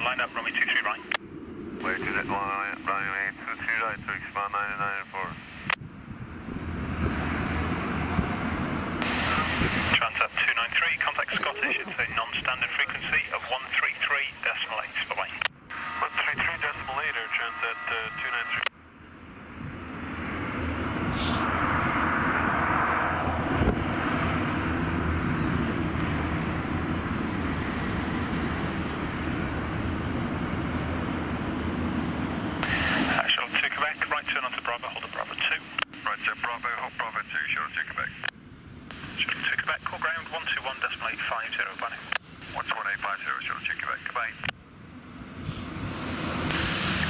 line up, runway 23 right. Wait, is it runway 23 right to expand 994? Transat 293, contact Scottish, it's a non-standard frequency of 133.8, bye-bye. 133.8, Transat 293. Shuttle to Quebec, right turn onto Bravo, hold at Bravo 2. Right, Bravo 2, shuttle to Quebec. Shuttle to Quebec, call ground 121.850, planning. 121.850, shuttle to Quebec, goodbye.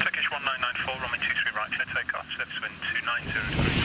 Turkish 1994, runway 23 right, clear takeoff, service wind 290 degrees.